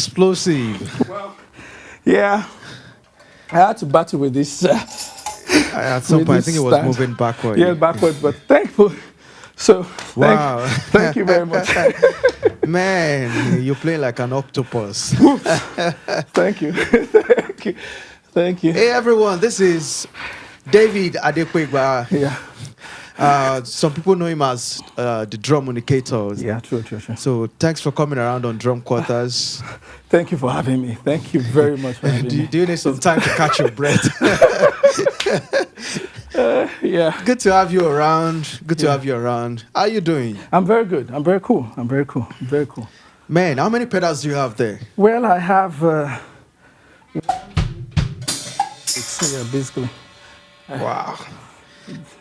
explosive. Well, yeah, I had to battle with this. At some With point, I this think it was stand. moving backward. Yeah, backward, but thankful. So, Wow. thank you very much. Man, you play like an octopus. Thank you. Thank you. Thank you. Hey everyone, this is David Adepegba. Yeah. Some people know him as the drum indicator. Yeah, true. So thanks for coming around on Drum Quarters. Thank you for having me. Thank you very much for having me. Do you need some time to catch your breath? Yeah. Good to have you around. Good to have you around. How are you doing? I'm very good. I'm very cool. Very cool. Man, how many pedals do you have there? Well, I have yeah, basically. Wow.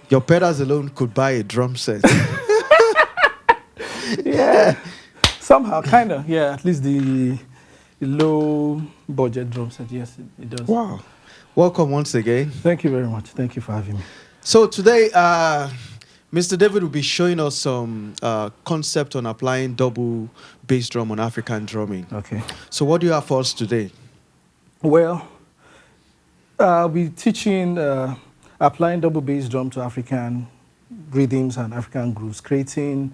Your pedals alone could buy a drum set. Yeah. Somehow, kind of. Yeah, at least the low budget drum set. Yes, it does. Wow. Welcome once again. Thank you very much. Thank you for having me. So today, Mr. David will be showing us some concept on applying double bass drum on African drumming. Okay. So what do you have for us today? Well, I'll be teaching applying double bass drum to African rhythms and African grooves, creating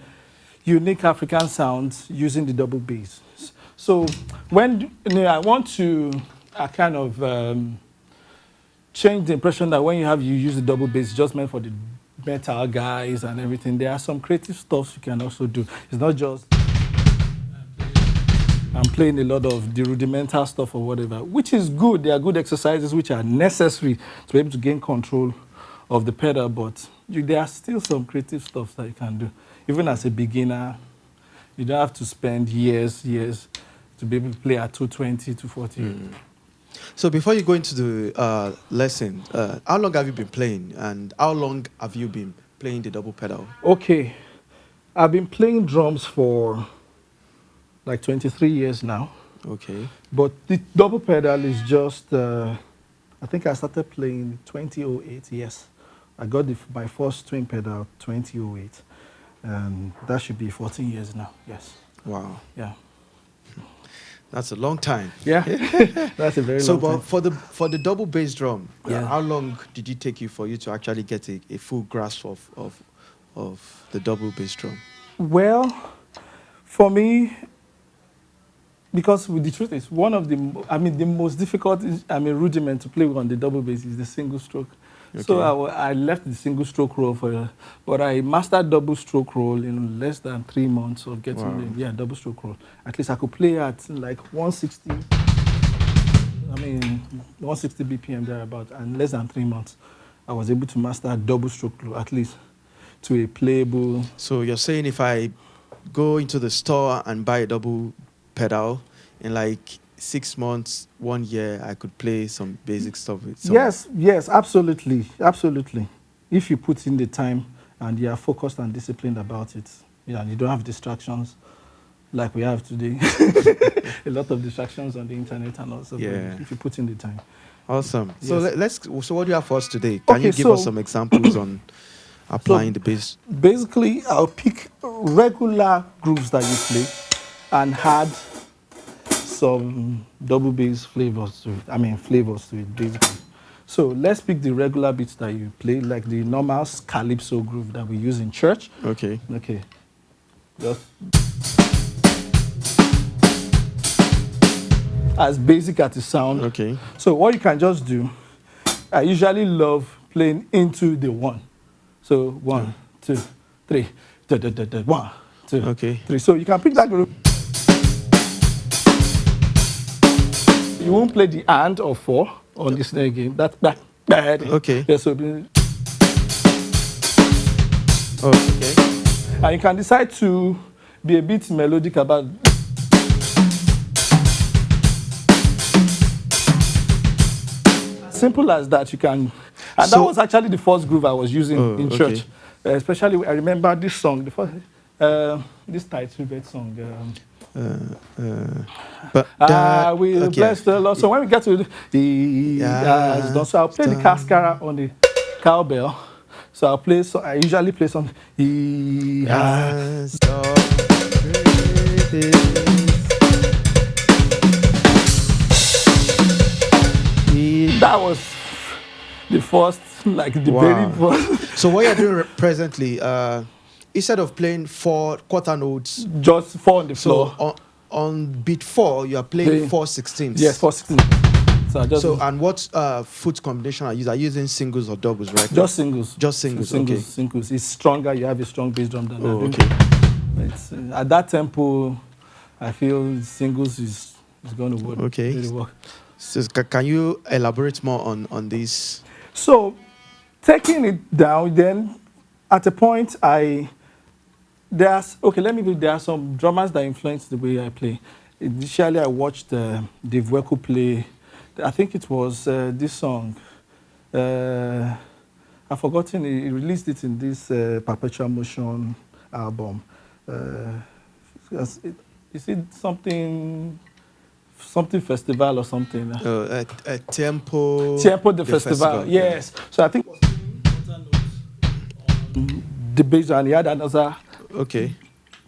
unique African sounds using the double bass. So when I want to kind of change the impression that when you use the double bass, it's just meant for the metal guys and everything. There are some creative stuff you can also do. It's not just I'm playing a lot of the rudimental stuff or whatever, which is good. There are good exercises which are necessary to be able to gain control of the pedal, but there are still some creative stuff that you can do. Even as a beginner, you don't have to spend years to be able to play at 220, 240. So before you go into the lesson, how long have you been playing, and how long have you been playing the double pedal? Okay, I've been playing drums for like 23 years now. Okay. But the double pedal is just, I think I started playing 2008, yes. I got my first twin pedal 2008. And that should be 14 years now, yes. Wow. Yeah. That's a long time. Yeah, that's a very long time. So for the double bass drum, Yeah. how long did it take you for you to actually get a full grasp of the double bass drum? Well, for me, because the truth is, one of the most difficult, rudiment to play on the double bass is the single stroke. Okay. So I left the single stroke roll but I mastered double stroke roll in less than 3 months of getting double stroke roll. At least I could play at like 160, 160 BPM thereabout, and less than 3 months, I was able to master double stroke roll at least to a playable. So you're saying if I go into the store and buy a double pedal, in like 6 months, 1 year, I could play some basic stuff with someone? Yes, absolutely. If you put in the time and you are focused and disciplined about it, and you don't have distractions like we have today. A lot of distractions on the internet and also, if you put in the time. Awesome. Yes. So what do you have for us today? Can you give us some examples on applying the bass? Basically, I'll pick regular grooves that you play and add some double bass flavors to it, basically. So let's pick the regular beats that you play, like the normal calypso groove that we use in church. Okay. Just as basic as it sounds. Okay. So what you can just do, I usually love playing into the one. So 1, 2, 3, 1, 2, 3. So you can pick that groove. You won't play the and or 4 on the snare game. That's bad. Okay. Yeah, so okay. And you can decide to be a bit melodic about. Simple as that, you can. And that was actually the first groove I was using in church. Especially, I remember this song, this title bed song. But I will bless the Lord. So when we get to He has done, so I'll play the cascara on the cowbell. So I usually play some He has done. That was the first, like the very Wow. first. So what you're doing presently, instead of playing 4 quarter notes, Just fall on the so floor. on beat 4, you are playing Playing. 4/16. Yes, 4/16. So I just So and what foot combination are you using? Are you using singles or doubles, right? just singles. Just singles. Singles, Okay. singles. It's stronger. You have a strong bass drum than Oh, that. okay. It's, at that tempo, I feel singles is going to work. Okay. Really work. So can you elaborate more on this? So taking it down, then at a point there are some drummers that influence the way I play. Initially, I watched Dave Weckl play. I think it was this song. I've forgotten. He released it in this Perpetual Motion album. Is it something festival or something? A tempo. Tempo the festival. Yes. So I think the bass, and he had another Okay.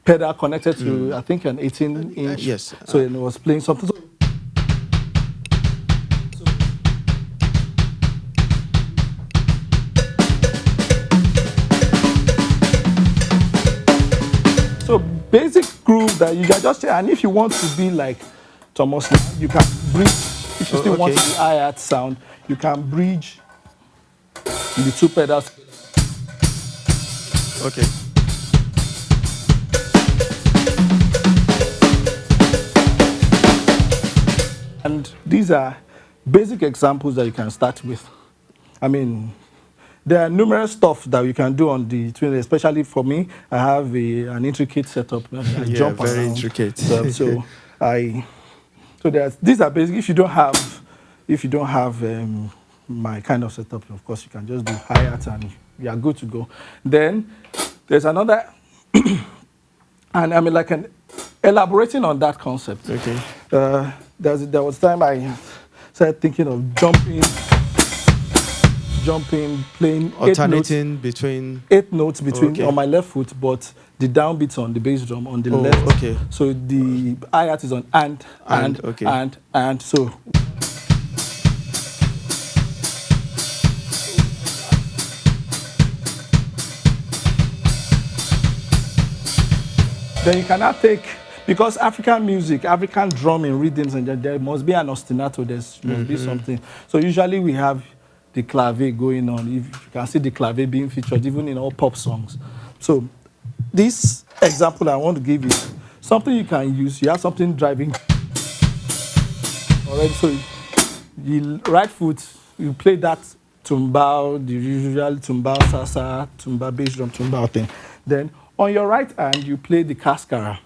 pedal connected to I think an 18-inch. Yes. So it was playing something. So basic groove that you can just, and if you want to be like Thomas, you can bridge. If you still want Okay. the hi-hat sound, you can bridge the two pedals. Okay. And these are basic examples that you can start with. I mean, there are numerous stuff that you can do on the twin, especially for me. I have an intricate setup. I Yeah, jump very around. intricate. So these are basic. If you don't have my kind of setup, of course, you can just do hi-hat and you are good to go. Then there's another, and I mean, like elaborating on that concept. Okay. There was time I started thinking of jumping, playing Alternating between. 8 notes between Okay. on my left foot, but the downbeats on the bass drum on the Oh, left. okay. So the hi-hat is on Okay. and so. Then you cannot take, because African music, African drumming rhythms, and there must be an ostinato, there must be something. So usually we have the clave going on. If you can see the clave being featured even in all pop songs. So this example I want to give you, something you can use. You have something driving already. So the right foot, you play that tumbao, the usual tumbao, salsa, tumbao, bass drum, tumbao thing. Then on your right hand, you play the cascara.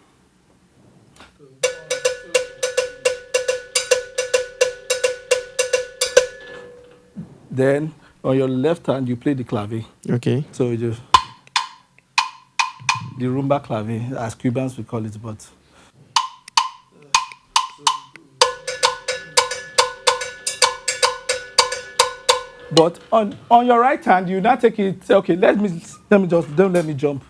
Then on your left hand, you play the clave. Okay. So you just the rumba clave, as Cubans we call it, but on your right hand, you now take it. Okay, let me just don't let me jump.